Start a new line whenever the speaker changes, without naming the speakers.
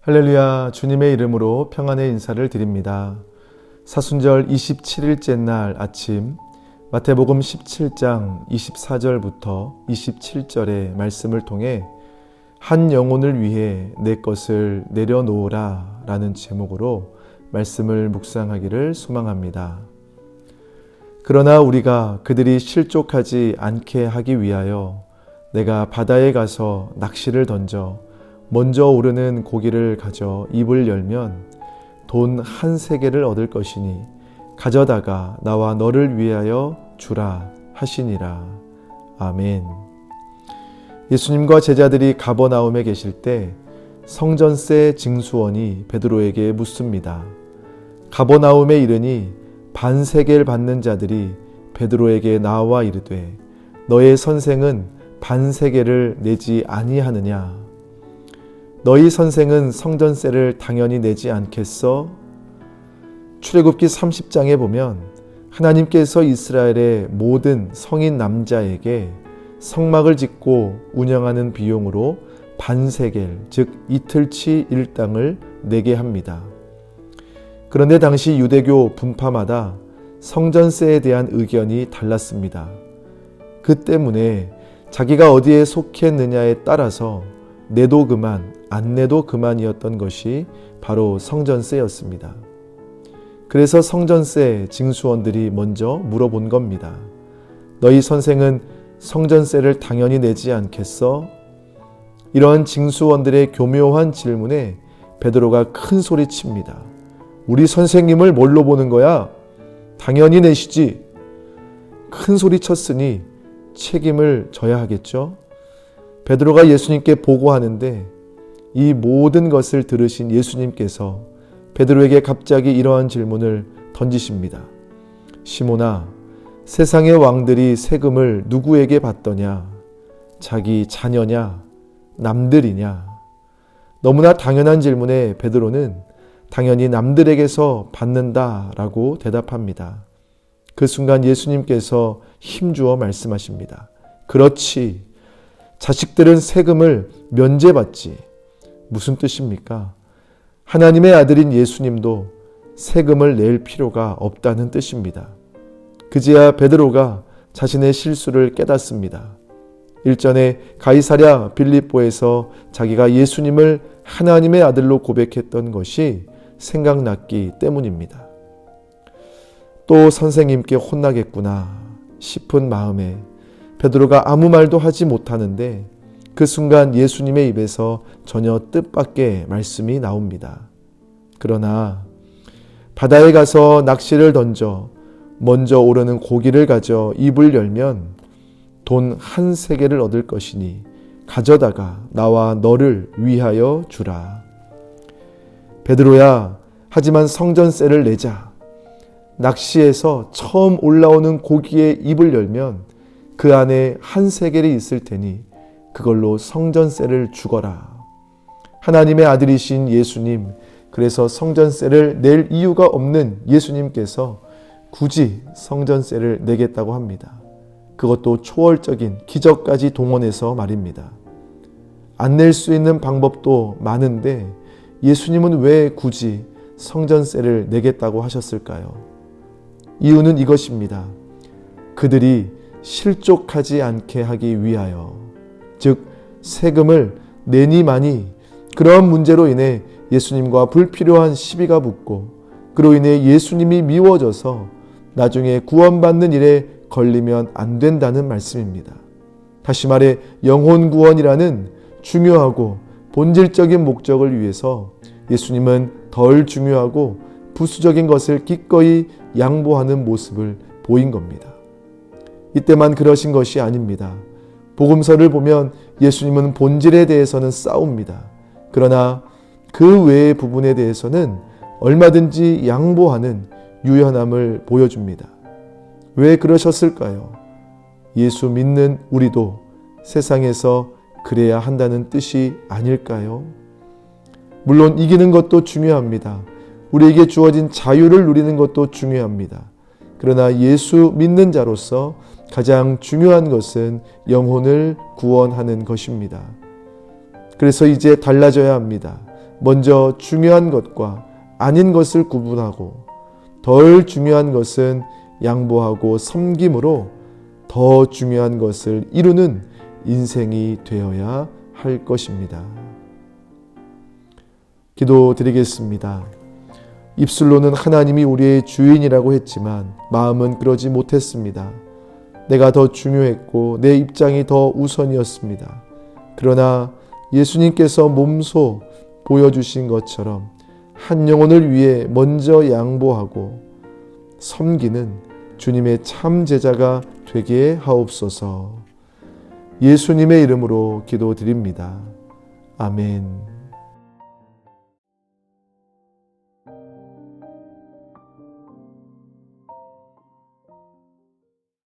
할렐루야, 주님의 이름으로 평안의 인사를 드립니다. 사순절 27일째 날 아침 마태복음 17장 24절부터 27절의 말씀을 통해 한 영혼을 위해 내 것을 내려놓으라 라는 제목으로 말씀을 묵상하기를 소망합니다. 그러나 우리가 그들이 실족하지 않게 하기 위하여 내가 바다에 가서 낚시를 던져 먼저 오르는 고기를 가져 입을 열면 돈 한 세겔을 얻을 것이니 가져다가 나와 너를 위하여 주라 하시니라. 아멘. 예수님과 제자들이 가버나움에 계실 때 성전세 징수원이 베드로에게 묻습니다. 가버나움에 이르니 반세겔 받는 자들이 베드로에게 나와 이르되 너의 선생은 반세겔을 내지 아니하느냐? 너희 선생은 성전세를 당연히 내지 않겠어? 출애굽기 30장에 보면 하나님께서 이스라엘의 모든 성인 남자에게 성막을 짓고 운영하는 비용으로 반세겔, 즉 이틀치 일당을 내게 합니다. 그런데 당시 유대교 분파마다 성전세에 대한 의견이 달랐습니다. 그 때문에 자기가 어디에 속했느냐에 따라서 내도 그만, 안 내도 그만이었던 것이 바로 성전세였습니다. 그래서 성전세 징수원들이 먼저 물어본 겁니다. 너희 선생은 성전세를 당연히 내지 않겠어? 이러한 징수원들의 교묘한 질문에 베드로가 큰 소리 칩니다. 우리 선생님을 뭘로 보는 거야? 당연히 내시지. 큰 소리 쳤으니 책임을 져야 하겠죠? 베드로가 예수님께 보고하는데 이 모든 것을 들으신 예수님께서 베드로에게 갑자기 이러한 질문을 던지십니다. 시몬아, 세상의 왕들이 세금을 누구에게 받더냐? 자기 자녀냐? 남들이냐? 너무나 당연한 질문에 베드로는 당연히 남들에게서 받는다라고 대답합니다. 그 순간 예수님께서 힘주어 말씀하십니다. 그렇지. 자식들은 세금을 면제받지. 무슨 뜻입니까? 하나님의 아들인 예수님도 세금을 낼 필요가 없다는 뜻입니다. 그제야 베드로가 자신의 실수를 깨닫습니다. 일전에 가이사랴 빌립보에서 자기가 예수님을 하나님의 아들로 고백했던 것이 생각났기 때문입니다. 또 선생님께 혼나겠구나 싶은 마음에 베드로가 아무 말도 하지 못하는데 그 순간 예수님의 입에서 전혀 뜻밖의 말씀이 나옵니다. 그러나 바다에 가서 낚시를 던져 먼저 오르는 고기를 가져 입을 열면 돈 한 세겔을 얻을 것이니 가져다가 나와 너를 위하여 주라. 베드로야, 하지만 성전세를 내자. 낚시에서 처음 올라오는 고기의 입을 열면 그 안에 한 세겔이 있을 테니 그걸로 성전세를 주거라. 하나님의 아들이신 예수님, 그래서 성전세를 낼 이유가 없는 예수님께서 굳이 성전세를 내겠다고 합니다. 그것도 초월적인 기적까지 동원해서 말입니다. 안 낼 수 있는 방법도 많은데 예수님은 왜 굳이 성전세를 내겠다고 하셨을까요? 이유는 이것입니다. 그들이 실족하지 않게 하기 위하여, 즉 세금을 내니마니 그러한 문제로 인해 예수님과 불필요한 시비가 붙고 그로 인해 예수님이 미워져서 나중에 구원받는 일에 걸리면 안 된다는 말씀입니다. 다시 말해 영혼 구원이라는 중요하고 본질적인 목적을 위해서 예수님은 덜 중요하고 부수적인 것을 기꺼이 양보하는 모습을 보인 겁니다. 이때만 그러신 것이 아닙니다. 복음서를 보면 예수님은 본질에 대해서는 싸웁니다. 그러나 그 외의 부분에 대해서는 얼마든지 양보하는 유연함을 보여줍니다. 왜 그러셨을까요? 예수 믿는 우리도 세상에서 그래야 한다는 뜻이 아닐까요? 물론 이기는 것도 중요합니다. 우리에게 주어진 자유를 누리는 것도 중요합니다. 그러나 예수 믿는 자로서 가장 중요한 것은 영혼을 구원하는 것입니다. 그래서 이제 달라져야 합니다. 먼저 중요한 것과 아닌 것을 구분하고 덜 중요한 것은 양보하고 섬김으로 더 중요한 것을 이루는 인생이 되어야 할 것입니다. 기도드리겠습니다. 입술로는 하나님이 우리의 주인이라고 했지만 마음은 그러지 못했습니다. 내가 더 중요했고 내 입장이 더 우선이었습니다. 그러나 예수님께서 몸소 보여주신 것처럼 한 영혼을 위해 먼저 양보하고 섬기는 주님의 참 제자가 되게 하옵소서. 예수님의 이름으로 기도드립니다. 아멘.